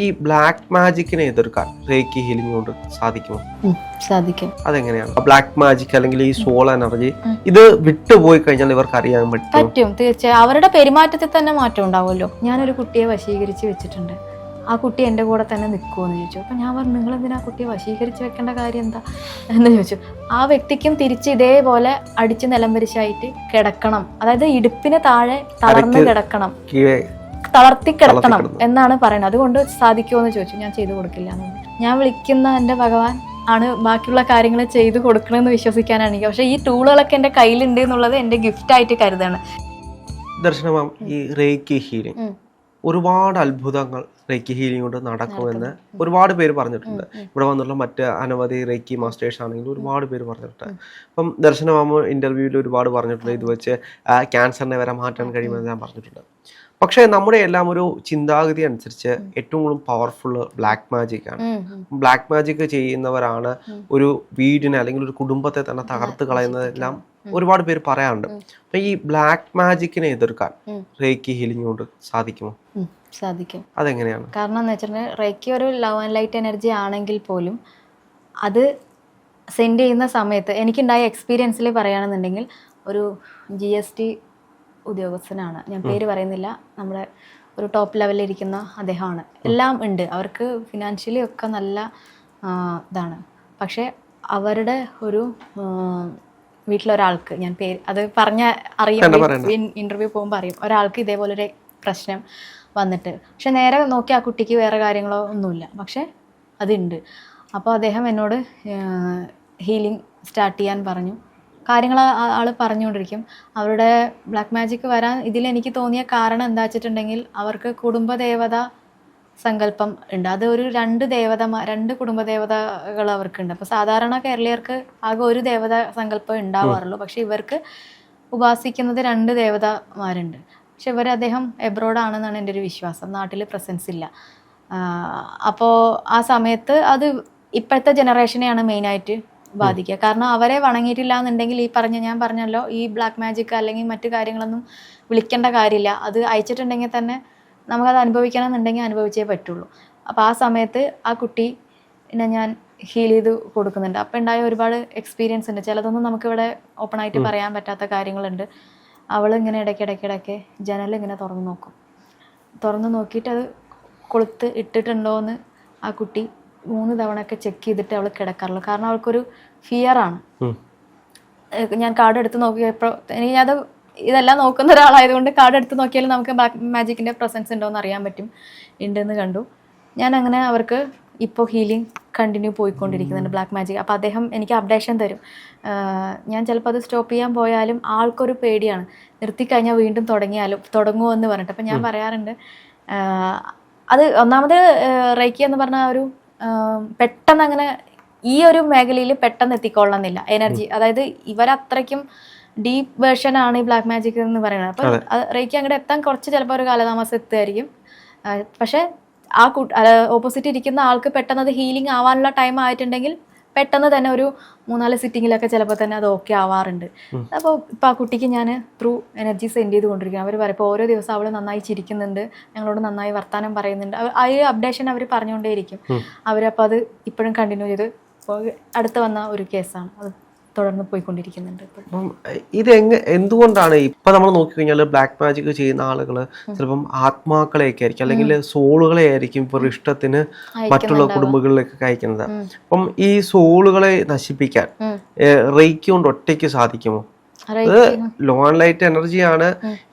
ഈ ബ്ലാക്ക് മാജിക്കിനെ എതിർക്കാൻ reiki healing കൊണ്ട് സാധിക്കുമോ? സാധിക്കും. അതെങ്ങനെയാണ് ബ്ലാക്ക് മാജിക് അല്ലെങ്കിൽ ഈ സോൾ എനർജി ഇത് വിട്ടുപോയി കഴിഞ്ഞാൽ ഇവർക്ക് അറിയാൻ പറ്റും? തീർച്ചയായും അവരുടെ പെരുമാറ്റത്തിൽ തന്നെ മാറ്റം ഉണ്ടാവുമല്ലോ. ഞാനൊരു കുട്ടിയെ വശീകരിച്ച് വെച്ചിട്ടുണ്ട്, ആ കുട്ടി എൻ്റെ കൂടെ തന്നെ നിൽക്കുമെന്ന് ചോദിച്ചു. അപ്പം ഞാൻ പറഞ്ഞു, നിങ്ങൾ എന്തിനാ കുട്ടിയെ വശീകരിച്ച് വെക്കേണ്ട കാര്യം എന്താ എന്ന് ചോദിച്ചു. ആ വ്യക്തിക്കും തിരിച്ച് ഇതേപോലെ അടിച്ച് നിലംപരിശായിട്ട് കിടക്കണം, അതായത് ഇടുപ്പിന് താഴെ തളർന്ന് കിടക്കണം, തളർത്തി കിടത്തണം എന്നാണ് പറയുന്നത്. അതുകൊണ്ട് സാധിക്കുമോ എന്ന് ചോദിച്ചു. ഞാൻ ചെയ്തു കൊടുക്കില്ല എന്ന്. ഞാൻ വിളിക്കുന്ന എൻ്റെ ഭഗവാൻ ആണ് ബാക്കിയുള്ള കാര്യങ്ങൾ ചെയ്തു കൊടുക്കണമെന്ന് വിശ്വസിക്കാനാണ് എനിക്ക്. പക്ഷേ ഈ ടൂളുകളൊക്കെ എൻ്റെ കയ്യിലുണ്ട് എന്നുള്ളത് എൻ്റെ ഗിഫ്റ്റായിട്ട് കരുതാണ്. ദർശനം, ഈ റേക്കി ഹീലിംഗ് ഒരുപാട് അത്ഭുതങ്ങൾ റേക്കി ഹീലിംഗ് കൊണ്ട് നടക്കുമെന്ന് ഒരുപാട് പേര് പറഞ്ഞിട്ടുണ്ട്. ഇവിടെ വന്നുള്ള മറ്റ് അനവധി റേക്കി മാസ്റ്റേഴ്സ് ആണെങ്കിലും ഒരുപാട് പേര് പറഞ്ഞിട്ടുണ്ട്. അപ്പം ദർശനമാമ ഇന്റർവ്യൂവിൽ ഒരുപാട് പറഞ്ഞിട്ടുണ്ട്, ഇത് വെച്ച് ക്യാൻസറിനെ വരെ മാറ്റാൻ കഴിയുമെന്ന് ഞാൻ പറഞ്ഞിട്ടുണ്ട്. പക്ഷേ നമ്മുടെ എല്ലാം ഒരു ചിന്താഗതി അനുസരിച്ച് ഏറ്റവും കൂടുതൽ പവർഫുൾ ബ്ലാക്ക് മാജിക് ആണ്. ബ്ലാക്ക് മാജിക് ചെയ്യുന്നവരാണ് ഒരു വീടിനെ അല്ലെങ്കിൽ ഒരു കുടുംബത്തെ തന്നെ തകർത്ത് കളയുന്നതെല്ലാം ഒരുപാട് പേര് പറയാറുണ്ട്. അപ്പൊ ഈ ബ്ലാക്ക് മാജിക്കിനെ എതിർക്കാൻ റേക്കി ഹീലിംഗ് കൊണ്ട് സാധിക്കുമോ? സാധിക്കും. അതെങ്ങനെയാണ്? കാരണം എന്ന് വെച്ചിട്ടുണ്ടെങ്കിൽ റേക്കി ഒരു ലവ് ആൻഡ് ലൈറ്റ് എനർജി ആണെങ്കിൽ പോലും അത് സെൻഡ് ചെയ്യുന്ന സമയത്ത് എനിക്കുണ്ടായ എക്സ്പീരിയൻസിൽ പറയുകയാണെന്നുണ്ടെങ്കിൽ, ഒരു GST ഉദ്യോഗസ്ഥനാണ്, ഞാൻ പേര് പറയുന്നില്ല, നമ്മുടെ ഒരു ടോപ്പ് ലെവലിൽ ഇരിക്കുന്ന അദ്ദേഹമാണ്. എല്ലാം ഉണ്ട്, അവർക്ക് ഫിനാൻഷ്യലി ഒക്കെ നല്ല ഇതാണ്. പക്ഷേ അവരുടെ ഒരു വീട്ടിലൊരാൾക്ക്, ഞാൻ പേര് അത് പറഞ്ഞ അറിയാം, ഇൻ്റർവ്യൂ പോകുമ്പോൾ അറിയും, ഒരാൾക്ക് ഇതേപോലൊരു പ്രശ്നം വന്നിട്ട്, പക്ഷെ നേരെ നോക്കി ആ കുട്ടിക്ക് വേറെ കാര്യങ്ങളോ ഒന്നുമില്ല, പക്ഷെ അതുണ്ട്. അപ്പോൾ അദ്ദേഹം എന്നോട് ഹീലിംഗ് സ്റ്റാർട്ട് ചെയ്യാൻ പറഞ്ഞു. കാര്യങ്ങൾ ആൾ പറഞ്ഞുകൊണ്ടിരിക്കും. അവരുടെ ബ്ലാക്ക് മാജിക് വരാൻ ഇതിലെനിക്ക് തോന്നിയ കാരണം എന്താ വെച്ചിട്ടുണ്ടെങ്കിൽ, അവർക്ക് കുടുംബദേവത സങ്കല്പം ഉണ്ട്. അത് ഒരു രണ്ട് കുടുംബദേവതകൾ അവർക്കുണ്ട്. അപ്പോൾ സാധാരണ കേരളീയർക്ക് ആകെ ഒരു ദേവത സങ്കല്പം ഉണ്ടാവാറുള്ളൂ, പക്ഷെ ഇവർക്ക് ഉപാസിക്കുന്നത് 2 ദേവതമാരുണ്ട്. പക്ഷെ അദ്ദേഹം എബ്രോഡാണെന്നാണ് എൻ്റെ ഒരു വിശ്വാസം, നാട്ടിൽ പ്രസൻസ് ഇല്ല. അപ്പോൾ ആ സമയത്ത് അത് ഇപ്പോഴത്തെ ജനറേഷനെയാണ് മെയിനായിട്ട് ബാധിക്കുക. കാരണം അവരെ വണങ്ങിയിട്ടില്ല എന്നുണ്ടെങ്കിൽ ഞാൻ പറഞ്ഞല്ലോ, ഈ ബ്ലാക്ക് മാജിക് അല്ലെങ്കിൽ മറ്റു കാര്യങ്ങളൊന്നും വിളിക്കേണ്ട കാര്യമില്ല. അത് അയച്ചിട്ടുണ്ടെങ്കിൽ തന്നെ നമുക്കത് അനുഭവിക്കണം എന്നുണ്ടെങ്കിൽ അനുഭവിച്ചേ പറ്റുള്ളൂ. അപ്പോൾ ആ സമയത്ത് ആ കുട്ടീനെ ഞാൻ ഹീൽ ചെയ്ത് കൊടുക്കുന്നുണ്ട്. അപ്പോൾ ഉണ്ടായ ഒരുപാട് എക്സ്പീരിയൻസ് ഉണ്ട്. ചിലതൊന്നും നമുക്കിവിടെ ഓപ്പണായിട്ട് പറയാൻ പറ്റാത്ത കാര്യങ്ങളുണ്ട്. അവളിങ്ങനെ ഇടയ്ക്കിടയ്ക്ക് ജനലിങ്ങനെ തുറന്നു നോക്കിയിട്ട് അത് കൊളുത്ത് ഇട്ടിട്ടുണ്ടോ എന്ന് ആ കുട്ടി 3 തവണയൊക്കെ ചെക്ക് ചെയ്തിട്ട് അവൾ കിടക്കാറുള്ളൂ. കാരണം അവൾക്കൊരു ഫിയറാണ്. ഞാൻ കാർഡ് എടുത്ത് നോക്കിയപ്പോൾ എനിക്കത് ഇതെല്ലാം നോക്കുന്ന ഒരാളായതുകൊണ്ട് കാർഡ് എടുത്ത് നോക്കിയാലും നമുക്ക് ബ്ലാക്ക് മാജിക്കിൻ്റെ പ്രസൻസ് ഉണ്ടോ എന്ന് അറിയാൻ പറ്റും. ഉണ്ടെന്ന് കണ്ടു. ഞാൻ അങ്ങനെ അവർക്ക് ഇപ്പോൾ ഹീലിംഗ് കണ്ടിന്യൂ പോയിക്കൊണ്ടിരിക്കുന്നുണ്ട് ബ്ലാക്ക് മാജിക്. അപ്പോൾ അദ്ദേഹം എനിക്ക് അപ്ഡേഷൻ തരും. ഞാൻ ചിലപ്പോൾ അത് സ്റ്റോപ്പ് ചെയ്യാൻ പോയാലും ആൾക്കൊരു പേടിയാണ്, നിർത്തിക്കഴിഞ്ഞാൽ വീണ്ടും തുടങ്ങുമോ എന്ന് പറഞ്ഞിട്ട്. അപ്പം ഞാൻ പറയാറുണ്ട്, അത് ഒന്നാമത് റേക്കി എന്ന് പറഞ്ഞ ഒരു പെട്ടെന്ന് അങ്ങനെ ഈ ഒരു മേഖലയിൽ പെട്ടെന്ന് എത്തിക്കൊള്ളണമെന്നില്ല എനർജി. അതായത് ഇവരത്രയ്ക്കും ഡീപ്പ് വേർഷൻ ആണ് ഈ ബ്ലാക്ക് മാജിക് എന്ന് പറയുന്നത്. അപ്പം റേക്കി അങ്ങോട്ട് എത്താൻ കുറച്ച് ചിലപ്പോൾ ഒരു കാലതാമസം എത്തുമായിരിക്കും. പക്ഷെ ആ ഓപ്പോസിറ്റ് ഇരിക്കുന്ന ആൾക്ക് പെട്ടെന്ന് അത് ഹീലിംഗ് ആവാനുള്ള ടൈം ആയിട്ടുണ്ടെങ്കിൽ പെട്ടെന്ന് തന്നെ ഒരു 3-4 സിറ്റിങ്ങിലൊക്കെ ചിലപ്പോൾ തന്നെ അത് ഓക്കെ ആവാറുണ്ട്. അപ്പോൾ ഇപ്പോൾ ആ കുട്ടിക്ക് ഞാൻ ത്രൂ എനർജി സെൻഡ് ചെയ്ത് കൊണ്ടിരിക്കുകയാണ്. അവർ പറയും, ഇപ്പോൾ ഓരോ ദിവസം അവൾ നന്നായി ചിരിക്കുന്നുണ്ട്, ഞങ്ങളോട് നന്നായി വർത്താനം പറയുന്നുണ്ട്. ആ ഒരു അപ്ഡേഷൻ അവർ പറഞ്ഞുകൊണ്ടേയിരിക്കും. അവരപ്പോൾ അത് ഇപ്പോഴും കണ്ടിന്യൂ ചെയ്ത് ഇപ്പോൾ അടുത്ത് വന്ന ഒരു കേസാണ്, അത് തുടർന്ന് പോയിക്കൊണ്ടിരിക്കുന്നുണ്ട്. അപ്പം ഇത് എന്തുകൊണ്ടാണ് ഇപ്പം നമ്മൾ നോക്കിക്കഴിഞ്ഞാൽ ബ്ലാക്ക് മാജിക് ചെയ്യുന്ന ആളുകൾ ചിലപ്പം ആത്മാക്കളെയൊക്കെ ആയിരിക്കും അല്ലെങ്കിൽ സോളുകളെ ആയിരിക്കും ഇപ്പോൾ ഇഷ്ടത്തിന് മറ്റുള്ള കുടുംബങ്ങളിലേക്ക് അയക്കുന്നത്. അപ്പം ഈ സോളുകളെ നശിപ്പിക്കാൻ റേക്കി കൊണ്ട് ഒറ്റയ്ക്ക് സാധിക്കുമോ? അത് ലോ ആൻഡ് ലൈറ്റ് എനർജിയാണ്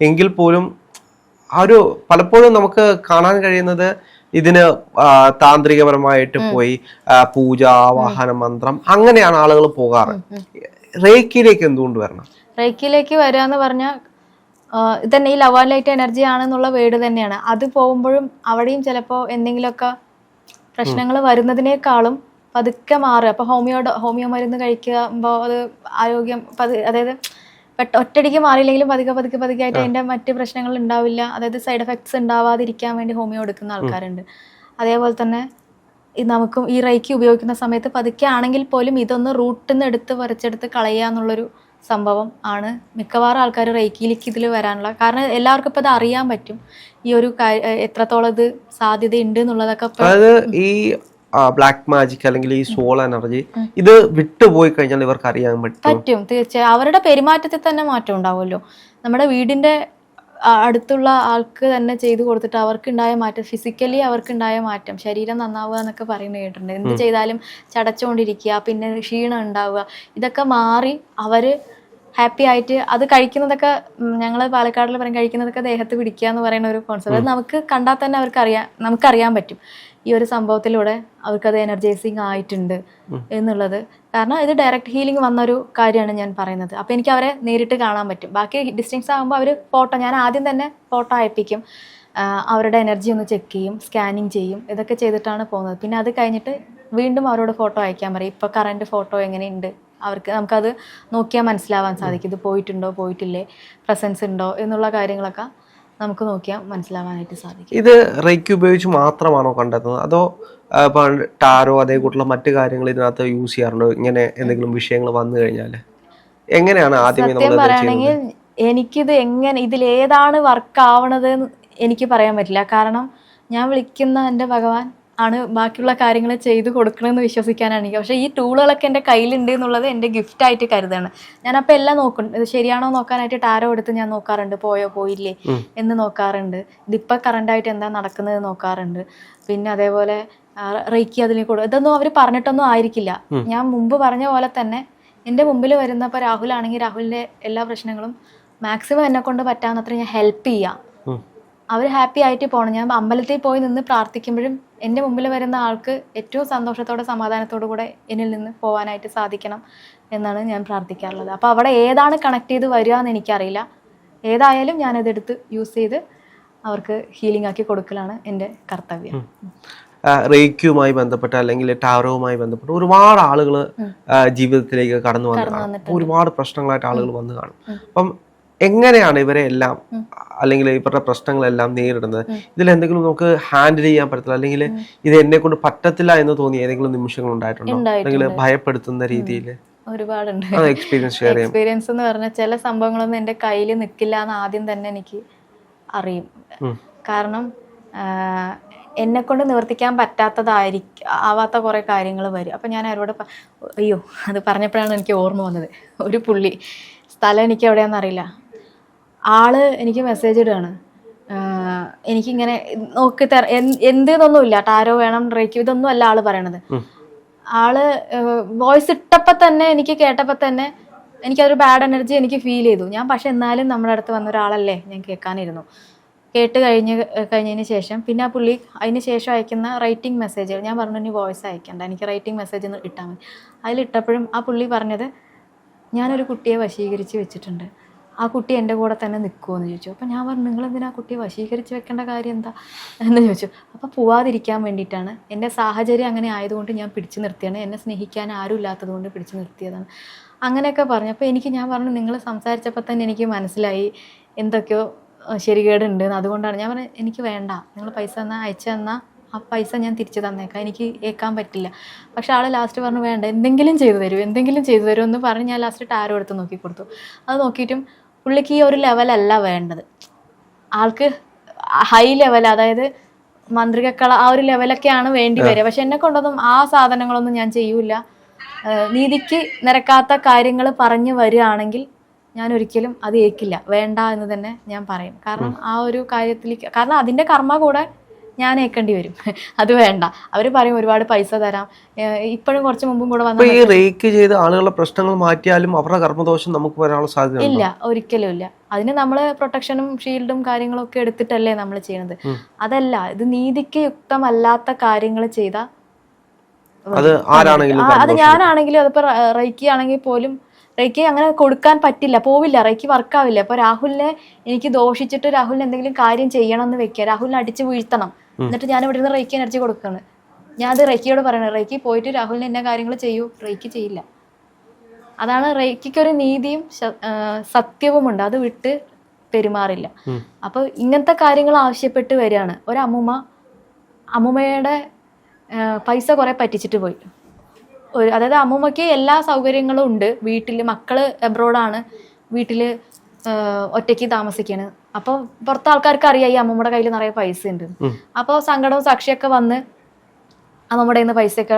എങ്കിൽ പോലും ആ ഒരു പലപ്പോഴും നമുക്ക് കാണാൻ കഴിയുന്നത് ഇതിന് താന്ത്രികപരമായിട്ട് പോയി പൂജ, ആവാഹന മന്ത്രം, അങ്ങനെയാണ് ആളുകൾ പോകാറ്. റേക്കിയിലേക്ക് എന്തുകൊണ്ട് വരണം? റേക്കിയിലേക്ക് വരിക എന്ന് പറഞ്ഞാൽ ഇതന്നെ ഈ ലവ് ആൻഡ് ലൈറ്റ് എനർജി ആണെന്നുള്ള വേർഡ് തന്നെയാണ്. അത് പോകുമ്പോഴും അവിടെയും ചിലപ്പോൾ എന്തെങ്കിലുമൊക്കെ പ്രശ്നങ്ങൾ വരുന്നതിനേക്കാളും പതുക്കെ മാറുക. അപ്പോൾ ഹോമിയോ മരുന്ന് കഴിക്കുമ്പോൾ അത് ആരോഗ്യം അതായത് ഒറ്റയടിക്ക് മാറിയില്ലെങ്കിലും പതുക്കെ ആയിട്ട് അതിൻ്റെ മറ്റ് പ്രശ്നങ്ങൾ ഉണ്ടാവില്ല. അതായത് സൈഡ് എഫക്ട്സ് ഉണ്ടാവാതിരിക്കാൻ വേണ്ടി ഹോമിയോ എടുക്കുന്ന ആൾക്കാരുണ്ട്. അതേപോലെ തന്നെ നമുക്കും ഈ റേക്കി ഉപയോഗിക്കുന്ന സമയത്ത് പതുക്കെ ആണെങ്കിൽ പോലും ഇതൊന്ന് റൂട്ടിൽ നിന്ന് വരച്ചെടുത്ത് കളയുക എന്നുള്ളൊരു സംഭവം ആണ് മിക്കവാറും ആൾക്കാർ റേക്കിയിലേക്ക് ഇതിൽ വരാനുള്ള കാരണം. എല്ലാവർക്കും ഇപ്പം ഇത് അറിയാൻ പറ്റും ഈ ഒരു എത്രത്തോളം ഇത് സാധ്യതയുണ്ട് എന്നുള്ളതൊക്കെ. അതായത് ഈ ബ്ലാക്ക് മാജിക് അല്ലെങ്കിൽ ഈ സോൾ എനർജി ഇത് വിട്ടുപോയി കഴിഞ്ഞാൽ ഇവർക്ക് അറിയാൻ പറ്റും. തീർച്ചയായും അവരുടെ പെരുമാറ്റത്തിൽ തന്നെ മാറ്റം ഉണ്ടാവുമല്ലോ. നമ്മുടെ വീടിന്റെ അടുത്തുള്ള ആൾക്ക് തന്നെ ചെയ്തു കൊടുത്തിട്ട് അവർക്കുണ്ടായ മാറ്റം, ഫിസിക്കലി അവർക്കുണ്ടായ മാറ്റം, ശരീരം നന്നാവുക എന്നൊക്കെ പറയുന്നത് കേട്ടിട്ടുണ്ട്. എന്ത് ചെയ്താലും ചടച്ചുകൊണ്ടിരിക്കുക, പിന്നെ ക്ഷീണം ഉണ്ടാവുക, ഇതൊക്കെ മാറി അവര് ഹാപ്പി ആയിട്ട് അത് കഴിക്കുന്നതൊക്കെ. ഞങ്ങൾ പാലക്കാടിൽ പറയും കഴിക്കുന്നതൊക്കെ ദേഹത്ത് പിടിക്കുക എന്ന് പറയുന്ന ഒരു കോൺസെപ്റ്റ്. അത് നമുക്ക് കണ്ടാൽ തന്നെ നമുക്കറിയാൻ പറ്റും ഈ ഒരു സംഭവത്തിലൂടെ അവർക്കത് എനർജൈസിങ് ആയിട്ടുണ്ട് എന്നുള്ളത്. കാരണം ഇത് ഡയറക്റ്റ് ഹീലിംഗ് വന്നൊരു കാര്യമാണ് ഞാൻ പറയുന്നത്. അപ്പോൾ എനിക്ക് അവരെ നേരിട്ട് കാണാൻ പറ്റും. ബാക്കി ഡിസ്റ്റൻസ് ആകുമ്പോൾ അവർ ഫോട്ടോ, ഞാൻ ആദ്യം തന്നെ ഫോട്ടോ അയപ്പിക്കും, അവരുടെ എനർജി ഒന്ന് ചെക്ക് ചെയ്യും, സ്കാനിങ് ചെയ്യും, ഇതൊക്കെ ചെയ്തിട്ടാണ് പോകുന്നത്. പിന്നെ അത് കഴിഞ്ഞിട്ട് വീണ്ടും അവരോട് ഫോട്ടോ അയക്കാൻ പറയും. ഇപ്പോൾ കറണ്ട് ഫോട്ടോ എങ്ങനെയുണ്ട് നമുക്കത് നോക്കിയാൽ മനസ്സിലാവാൻ സാധിക്കും. ഇത് പോയിട്ടുണ്ടോ പോയിട്ടില്ലേ, പ്രസൻസ് ഉണ്ടോ എന്നുള്ള കാര്യങ്ങളൊക്കെ നമുക്ക് നോക്കിയാൽ മനസ്സിലാവാനായിട്ട് സാധിക്കും. ഇത് റേക്കി ഉപയോഗിച്ച് മാത്രമാണോ കണ്ടെത്തുന്നത്, അതോ ടാരോ അതേ കൂട്ടുള്ള മറ്റു കാര്യങ്ങൾ ഇതിനകത്ത് യൂസ് ചെയ്യാറുണ്ടോ? ഇങ്ങനെ എന്തെങ്കിലും വിഷയങ്ങൾ വന്നു കഴിഞ്ഞാൽ എങ്ങനെയാണ് ആദ്യമേ സത്യം പറയുകയാണെങ്കിൽ എനിക്കിത് ഇതിലേതാണ് വർക്ക് ആവണത് എനിക്ക് പറയാൻ പറ്റില്ല. കാരണം ഞാൻ വിളിക്കുന്ന എൻ്റെ ഭഗവാൻ ആണ് ബാക്കിയുള്ള കാര്യങ്ങൾ ചെയ്തു കൊടുക്കണമെന്ന് വിശ്വസിക്കാനാണ് എനിക്ക്. പക്ഷേ ഈ ടൂളുകളൊക്കെ എൻ്റെ കയ്യിലുണ്ട് എന്നുള്ളത് എൻ്റെ ഗിഫ്റ്റായിട്ട് കരുതാണ്. ഞാനപ്പോൾ എല്ലാം നോക്കും, ഇത് ശരിയാണോ നോക്കാനായിട്ട് ടാരോ എടുത്ത് ഞാൻ നോക്കാറുണ്ട്, പോയോ പോയില്ലേ എന്ന് നോക്കാറുണ്ട്, ഇതിപ്പോൾ കറണ്ടായിട്ട് എന്താ നടക്കുന്നത് നോക്കാറുണ്ട്. പിന്നെ അതേപോലെ റേക്കി അതിനെ കൂടെ ഇതൊന്നും അവർ പറഞ്ഞിട്ടൊന്നും ആയിരിക്കില്ല. ഞാൻ മുമ്പ് പറഞ്ഞ പോലെ തന്നെ എൻ്റെ മുമ്പിൽ വരുന്ന ഇപ്പോൾ രാഹുലാണെങ്കിൽ രാഹുലിൻ്റെ എല്ലാ പ്രശ്നങ്ങളും മാക്സിമം എന്നെ കൊണ്ട് പറ്റാവുന്നത്ര ഞാൻ ഹെൽപ്പ് ചെയ്യാം. അവർ ഹാപ്പി ആയിട്ട് പോകണം. ഞാൻ അമ്പലത്തിൽ പോയി നിന്ന് പ്രാർത്ഥിക്കുമ്പോഴും എൻ്റെ മുമ്പിൽ വരുന്ന ആൾക്ക് ഏറ്റവും സന്തോഷത്തോടെ സമാധാനത്തോടു കൂടെ എന്നിൽ നിന്ന് പോകാനായിട്ട് സാധിക്കണം എന്നാണ് ഞാൻ പ്രാർത്ഥിക്കാറുള്ളത്. അപ്പോൾ അവിടെ ഏതാണ് കണക്ട് ചെയ്ത് വരിക എന്ന് എനിക്കറിയില്ല. ഏതായാലും ഞാനതെടുത്ത് യൂസ് ചെയ്ത് അവർക്ക് ഹീലിംഗ് ആക്കി കൊടുക്കലാണ് എൻ്റെ കർത്തവ്യം. റേക്കിയുമായി ബന്ധപ്പെട്ട് അല്ലെങ്കിൽ ടാരോവുമായി ബന്ധപ്പെട്ട് ഒരുപാട് ആളുകൾ ജീവിതത്തിലേക്ക് കടന്നു വന്നു, ഒരുപാട് പ്രശ്നങ്ങളായിട്ട് ആളുകൾ വന്നു കാണും. അപ്പം എങ്ങനെയാണ് ഇവരെ എല്ലാം അല്ലെങ്കിൽ ഇവരുടെ പ്രശ്നങ്ങളെല്ലാം നേരിടുന്നത്? ഇതിലെന്തെങ്കിലും നമുക്ക് ഹാൻഡിൽ ചെയ്യാൻ പറ്റത്തില്ല, അല്ലെങ്കിൽ ഇത് എന്നെ കൊണ്ട് പറ്റത്തില്ല എന്ന് തോന്നിയ ഏതെങ്കിലും നിമിഷങ്ങൾ ഉണ്ടായിട്ടുണ്ടോ? അല്ലെങ്കിൽ ഭയപ്പെടുത്തുന്ന രീതിയിൽ? ഒരുപാടുണ്ട്. എക്സ്പീരിയൻസ് എന്ന് പറഞ്ഞാൽ ചില സംഭവങ്ങളൊന്നും എൻ്റെ കയ്യിൽ നിൽക്കില്ല എന്ന് ആദ്യം തന്നെ എനിക്ക് അറിയും. കാരണം എന്നെ കൊണ്ട് നിവർത്തിക്കാൻ ആവാത്ത കുറേ കാര്യങ്ങൾ വരും. അപ്പം ഞാൻ അവരോട് അയ്യോ അത് പറഞ്ഞപ്പോഴാണ് എനിക്ക് ഓർമ്മ വന്നത്. ഒരു പുള്ളി, സ്ഥലം എനിക്ക് എവിടെയാണെന്ന് അറിയില്ല, ആള് എനിക്ക് മെസ്സേജ് ഇടുകയാണ്, എനിക്കിങ്ങനെ നോക്കി എന്തെന്നൊന്നുമില്ല, ടാരോ വേണം റേക്കി ഇതൊന്നും അല്ല ആള് പറയണത്. ആള് വോയിസ് ഇട്ടപ്പോൾ തന്നെ എനിക്ക് കേട്ടപ്പോൾ തന്നെ എനിക്കതൊരു ബാഡ് എനർജി എനിക്ക് ഫീൽ ചെയ്തു. ഞാൻ പക്ഷെ എന്നാലും നമ്മുടെ അടുത്ത് വന്ന ഒരാളല്ലേ, ഞാൻ കേൾക്കാനിരുന്നു. കേട്ട് കഴിഞ്ഞതിന് ശേഷം പിന്നെ ആ പുള്ളി അതിന് ശേഷം അയക്കുന്ന റൈറ്റിംഗ് മെസ്സേജുകൾ ഞാൻ പറഞ്ഞു ഇനി വോയിസ് അയക്കണ്ട, എനിക്ക് റൈറ്റിംഗ് മെസ്സേജ് ഒന്ന് ഇട്ടാൽ മതി. അതിലിട്ടപ്പോഴും ആ പുള്ളി പറഞ്ഞത്, ഞാനൊരു കുട്ടിയെ വശീകരിച്ച് വെച്ചിട്ടുണ്ട്, ആ കുട്ടി എൻ്റെ കൂടെ തന്നെ നിൽക്കുമോ എന്ന് ചോദിച്ചു. അപ്പോൾ ഞാൻ പറഞ്ഞു നിങ്ങളെന്തിനാ ആ കുട്ടിയെ വശീകരിച്ച് വെക്കേണ്ട കാര്യം എന്താ എന്ന് ചോദിച്ചു. അപ്പോൾ പോവാതിരിക്കാൻ വേണ്ടിയിട്ടാണ്, എൻ്റെ സാഹചര്യം അങ്ങനെ ആയതുകൊണ്ട് ഞാൻ പിടിച്ചു നിർത്തിയാണ്, എന്നെ സ്നേഹിക്കാൻ ആരും ഇല്ലാത്തത് കൊണ്ട് പിടിച്ചു നിർത്തിയതാണ്, അങ്ങനെയൊക്കെ പറഞ്ഞു. അപ്പോൾ ഞാൻ പറഞ്ഞു നിങ്ങൾ സംസാരിച്ചപ്പോൾ തന്നെ എനിക്ക് മനസ്സിലായി എന്തൊക്കെയോ ശരികേടുണ്ട്, അതുകൊണ്ടാണ് ഞാൻ പറഞ്ഞത് എനിക്ക് വേണ്ട, നിങ്ങൾ പൈസ അയച്ചു തന്നാൽ ആ പൈസ ഞാൻ തിരിച്ചു തന്നേക്കാം, എനിക്ക് ഏൽക്കാൻ പറ്റില്ല. പക്ഷെ ആൾ ലാസ്റ്റ് പറഞ്ഞു വേണ്ട എന്തെങ്കിലും ചെയ്തു തരൂ എന്ന് പറഞ്ഞ് ഞാൻ ലാസ്റ്റ് ടാരോ എടുത്ത് നോക്കി കൊടുത്തു. അത് നോക്കിയിട്ടും പുള്ളിക്ക് ഈ ഒരു ലെവലല്ല വേണ്ടത്, ആൾക്ക് ഹൈ ലെവൽ, അതായത് മന്ത്രികക്കള ആ ഒരു ലെവലൊക്കെയാണ് വേണ്ടി വരിക. പക്ഷെ എന്നെ കൊണ്ടൊന്നും ആ സാധനങ്ങളൊന്നും ഞാൻ ചെയ്യൂല. നീതിക്ക് നിരക്കാത്ത കാര്യങ്ങൾ പറഞ്ഞു വരികയാണെങ്കിൽ ഞാൻ ഒരിക്കലും അത് ഏൽക്കില്ല, വേണ്ട എന്ന് തന്നെ ഞാൻ പറയും. കാരണം ആ ഒരു കാര്യത്തിലേക്ക്, കാരണം അതിൻ്റെ കർമ്മ കൂടെ ഞാൻ ഏൽക്കേണ്ടി വരും, അത് വേണ്ട. അവർ പറയും ഒരുപാട് പൈസ തരാം, ഇപ്പോഴും കുറച്ച് മുമ്പും കൂടെ വന്നു. ഈ റേക്ക് ചെയ്ത് ആളുകളുടെ പ്രശ്നങ്ങൾ മാറ്റിയാലും അവരുടെ കർമ്മദോഷം നമുക്ക് വരാനുള്ള സാധ്യത ഇല്ല, ഒരിക്കലും ഇല്ല. അതിന് നമ്മൾ പ്രൊട്ടക്ഷനും ഷീൽഡും കാര്യങ്ങളും ഒക്കെ എടുത്തിട്ടല്ലേ നമ്മൾ ചെയ്യണത്. അതല്ല, ഇത് നീതിക്ക് യുക്തമല്ലാത്ത കാര്യങ്ങൾ ചെയ്താൽ അത് ഞാനാണെങ്കിലും അതിപ്പോൾ റേക്കി ആണെങ്കിൽ പോലും റേക്കി അങ്ങനെ കൊടുക്കാൻ പറ്റില്ല, പോവില്ല, റേക്കി വർക്കാവില്ല. ഇപ്പോൾ രാഹുലിനെ എനിക്ക് ദോഷിച്ചിട്ട് രാഹുലിന് എന്തെങ്കിലും കാര്യം ചെയ്യണം എന്ന് വെക്കുക, രാഹുലിനെ അടിച്ച് വീഴ്ത്തണം, എന്നിട്ട് ഞാൻ ഇവിടെ നിന്ന് റേക്കി എനർജി കൊടുക്കുകയാണ്. ഞാൻ അത് റേക്കിയോട് പറയണത്, റേക്കി പോയിട്ട് രാഹുലിന് എന്നെ കാര്യങ്ങൾ ചെയ്യൂ, റേക്കി ചെയ്യില്ല. അതാണ് റേക്കിക്കൊരു നീതിയും സത്യവുമുണ്ട്, അത് വിട്ട് പെരുമാറില്ല. അപ്പോൾ ഇങ്ങനത്തെ കാര്യങ്ങൾ ആവശ്യപ്പെട്ട് വരികയാണ്. ഒരമ്മൂമ്മയുടെ പൈസ കുറേ പറ്റിച്ചിട്ട് പോയി. അതായത് അമ്മൂമ്മയ്ക്ക് എല്ലാ സൗകര്യങ്ങളും ഉണ്ട്. വീട്ടിൽ മക്കള് എബ്രോഡാണ്, വീട്ടിൽ ഒറ്റയ്ക്ക് താമസിക്കാണ്. അപ്പോൾ പുറത്തെ ആൾക്കാർക്ക് അറിയാം ഈ അമ്മൂമ്മയുടെ കയ്യിൽ നിറയെ പൈസ ഉണ്ട്. അപ്പോൾ സങ്കടവും സാക്ഷിയൊക്കെ വന്ന് അമ്മൂമ്മയുടെ കയ്യിൽ നിന്ന് പൈസയൊക്കെ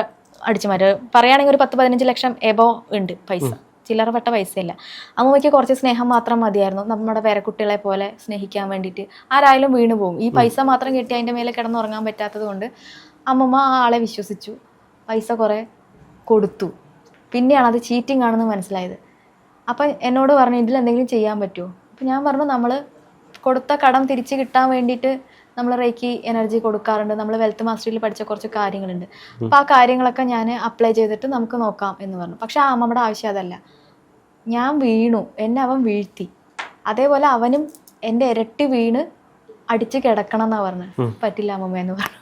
അടിച്ചു മാറ്റുക. പറയുകയാണെങ്കിൽ ഒരു 10-15 ലക്ഷം എബോ ഉണ്ട് പൈസ, ചില്ലറ പെട്ട പൈസയില്ല. അമ്മൂമ്മയ്ക്ക് കുറച്ച് സ്നേഹം മാത്രം മതിയായിരുന്നു, നമ്മുടെ പേരക്കുട്ടികളെ പോലെ സ്നേഹിക്കാൻ വേണ്ടിയിട്ട്. ആരായാലും വീണ് പോകും. ഈ പൈസ മാത്രം കിട്ടി അതിൻ്റെ മേലെ കിടന്നുറങ്ങാൻ പറ്റാത്തത് കൊണ്ട് അമ്മൂമ്മ ആ ആളെ വിശ്വസിച്ചു, പൈസ കുറേ കൊടുത്തു. പിന്നെയാണ് അത് ചീറ്റിംഗ് ആണെന്ന് മനസ്സിലായത്. അപ്പം എന്നോട് പറഞ്ഞു ഇതിൽ എന്തെങ്കിലും ചെയ്യാൻ പറ്റുമോ? അപ്പം ഞാൻ പറഞ്ഞു നമ്മൾ കൊടുത്ത കടം തിരിച്ച് കിട്ടാൻ വേണ്ടിയിട്ട് നമ്മൾ റേക്കി എനർജി കൊടുക്കാറുണ്ട്, നമ്മൾ വെൽത്ത് മാസ്റ്ററിയിൽ പഠിച്ച കുറച്ച് കാര്യങ്ങളുണ്ട്. അപ്പോൾ ആ കാര്യങ്ങളൊക്കെ ഞാൻ അപ്ലൈ ചെയ്തിട്ട് നമുക്ക് നോക്കാം എന്ന് പറഞ്ഞു. പക്ഷെ ആ അമ്മയുടെ ആവശ്യം അതല്ല. ഞാൻ വീണു, എന്നെ അവൻ വീഴ്ത്തി, അതേപോലെ അവനും എൻ്റെ ഇരട്ടി വീണ് അടിച്ച് കിടക്കണം എന്നാണ് പറഞ്ഞത്. പറ്റില്ല അമ്മമ്മ എന്ന് പറഞ്ഞു.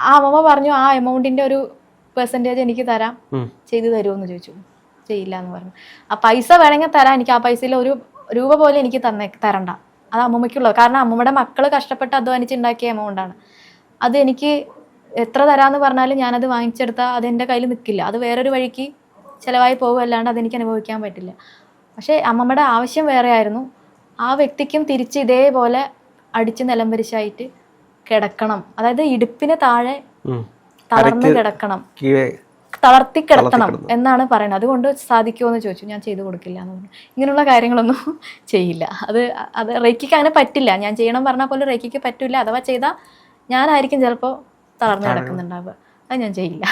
ആ അമ്മമ്മ പറഞ്ഞു ആ എമൗണ്ടിൻ്റെ ഒരു പെർസെൻറ്റേജ് എനിക്ക് തരാം, ചെയ്തു തരുമോ എന്ന് ചോദിച്ചു. ചെയ്യില്ല എന്ന് പറഞ്ഞു. ആ പൈസ വേണമെങ്കിൽ തരാം, എനിക്ക് ആ പൈസയിൽ ഒരു രൂപ പോലെ എനിക്ക് തരണ്ട, അത് അമ്മമ്മയ്ക്കുള്ളത്. കാരണം അമ്മമ്മയുടെ മക്കൾ കഷ്ടപ്പെട്ട് അധ്വാനിച്ചുണ്ടാക്കിയ എമൗണ്ടാണ്. അത് എനിക്ക് എത്ര തരാമെന്ന് പറഞ്ഞാലും ഞാനത് വാങ്ങിച്ചെടുത്താൽ അതെൻ്റെ കയ്യിൽ നിൽക്കില്ല, അത് വേറൊരു വഴിക്ക് ചിലവായി പോകും, അല്ലാണ്ട് അതെനിക്ക് അനുഭവിക്കാൻ പറ്റില്ല. പക്ഷേ അമ്മമ്മയുടെ ആവശ്യം വേറെ ആയിരുന്നു. ആ വ്യക്തിക്കും തിരിച്ച് ഇതേപോലെ അടിച്ച് നിലംപരിശായിട്ട് കിടക്കണം, അതായത് ഇടുപ്പിന് താഴെ തളർന്ന് കിടക്കണം, തളർത്തി കിടത്തണം എന്നാണ് പറയുന്നത്. അതുകൊണ്ട് സാധിക്കുമോ എന്ന് ചോദിച്ചു. ഞാൻ ചെയ്തു കൊടുക്കില്ല എന്ന് പറഞ്ഞു. ഇങ്ങനെയുള്ള കാര്യങ്ങളൊന്നും ചെയ്യില്ല. അത് റേക്കിക്ക് അങ്ങനെ പറ്റില്ല. ഞാൻ ചെയ്യണം പറഞ്ഞാൽ പോലും റേക്കിക്ക് പറ്റില്ല. അഥവാ ചെയ്താൽ ഞാനായിരിക്കും ചിലപ്പോൾ തളർന്ന് കിടക്കുന്നുണ്ടാവുക. അത് ഞാൻ ചെയ്യില്ല.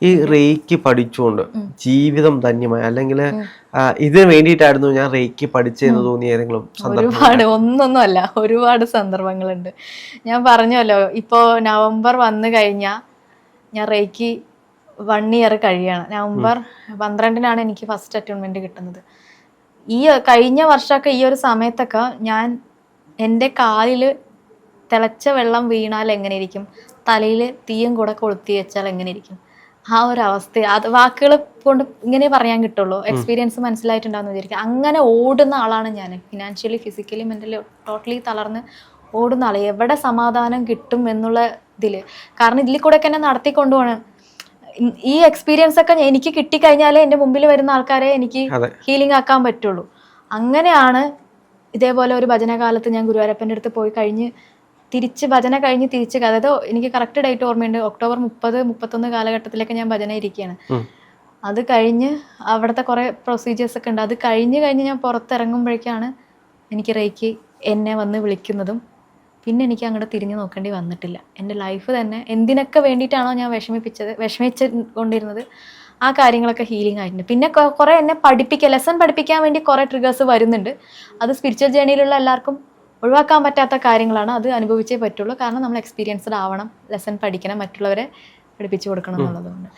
ഈ റേക്കി പഠിച്ചുകൊണ്ട് ജീവിതം ധന്യമായി, അല്ലെങ്കിൽ ഇതിന് വേണ്ടിയിട്ടായിരുന്നു ഞാൻ റേക്കി പഠിച്ചതെന്ന് തോന്നിയ ഏതെങ്കിലും ഒരുപാട്, ഒന്നൊന്നുമല്ല, ഒരുപാട് സന്ദർഭങ്ങളുണ്ട്. ഞാൻ പറഞ്ഞല്ലോ, ഇപ്പോൾ നവംബർ വന്നു കഴിഞ്ഞാൽ ഞാൻ റേക്കി 1 ഇയർ കഴിയാണ്. നവംബർ 12-നാണ് എനിക്ക് ഫസ്റ്റ് അറ്റോൺമെന്റ് കിട്ടുന്നത്. ഈ കഴിഞ്ഞ വർഷമൊക്കെ ഈ ഒരു സമയത്തൊക്കെ ഞാൻ എൻ്റെ കാലിൽ തിളച്ച വെള്ളം വീണാൽ എങ്ങനെ ഇരിക്കും, തലയിൽ തീയും കൂടെ കൊളുത്തി വെച്ചാൽ എങ്ങനെ ഇരിക്കും, ആ ഒരു അവസ്ഥ അത് വാക്കുകൾ കൊണ്ട് ഇങ്ങനെ പറയാൻ കിട്ടുള്ളൂ. എക്സ്പീരിയൻസ് മനസ്സിലായിട്ടുണ്ടാകുന്ന വിചാരിക്കും. അങ്ങനെ ഓടുന്ന ആളാണ് ഞാൻ. ഫിനാൻഷ്യലി, ഫിസിക്കലി, മെൻ്റലി ടോട്ടലി തളർന്ന് ഓടുന്ന ആൾ. എവിടെ സമാധാനം കിട്ടും എന്നുള്ള ഇതിൽ. കാരണം ഇതിൽ കൂടെ ഒക്കെ എന്നെ നടത്തിക്കൊണ്ടുപോകണം. ഈ എക്സ്പീരിയൻസ് ഒക്കെ എനിക്ക് കിട്ടിക്കഴിഞ്ഞാലേ എൻ്റെ മുമ്പിൽ വരുന്ന ആൾക്കാരെ എനിക്ക് ഹീലിംഗ് ആക്കാൻ പറ്റുള്ളൂ. അങ്ങനെയാണ് ഇതേപോലെ ഒരു ഭജനകാലത്ത് ഞാൻ ഗുരുവായൂരപ്പൻ്റെ അടുത്ത് പോയി കഴിഞ്ഞ് ഭജന കഴിഞ്ഞ് തിരിച്ച്, അതായത് എനിക്ക് കറക്റ്റ് ഡേറ്റ് ഓർമ്മയുണ്ട്, ഒക്ടോബർ 30-31 കാലഘട്ടത്തിലൊക്കെ ഞാൻ ഭജന ഇരിക്കുകയാണ്. അത് കഴിഞ്ഞ് അവിടുത്തെ കുറേ പ്രൊസീജിയേഴ്സ് ഒക്കെ ഉണ്ട്. അത് കഴിഞ്ഞ് ഞാൻ പുറത്തിറങ്ങുമ്പോഴേക്കാണ് എനിക്ക് റേക്കി എന്നെ വന്ന് വിളിക്കുന്നതും. പിന്നെ എനിക്ക് അങ്ങോട്ട് തിരിഞ്ഞു നോക്കേണ്ടി വന്നിട്ടില്ല. എൻ്റെ ലൈഫ് തന്നെ എന്തിനൊക്കെ വേണ്ടിയിട്ടാണോ ഞാൻ വിഷമിച്ച് കൊണ്ടിരുന്നത്, ആ കാര്യങ്ങളൊക്കെ ഹീലിംഗ് ആയിട്ടുണ്ട്. പിന്നെ കുറേ എന്നെ ലെസൺ പഠിപ്പിക്കാൻ വേണ്ടി കുറേ ട്രിഗേഴ്സ് വരുന്നുണ്ട്. അത് സ്പിരിച്വൽ ജേണിയിലുള്ള എല്ലാവർക്കും ഒഴിവാക്കാൻ പറ്റാത്ത കാര്യങ്ങളാണ്. അത് അനുഭവിച്ചേ പറ്റുള്ളൂ. കാരണം നമ്മൾ എക്സ്പീരിയൻസ്ഡ് ആവണം, ലെസൺ പഠിക്കണം, മറ്റുള്ളവരെ പഠിപ്പിച്ചു കൊടുക്കണം എന്നുള്ളതുകൊണ്ട്.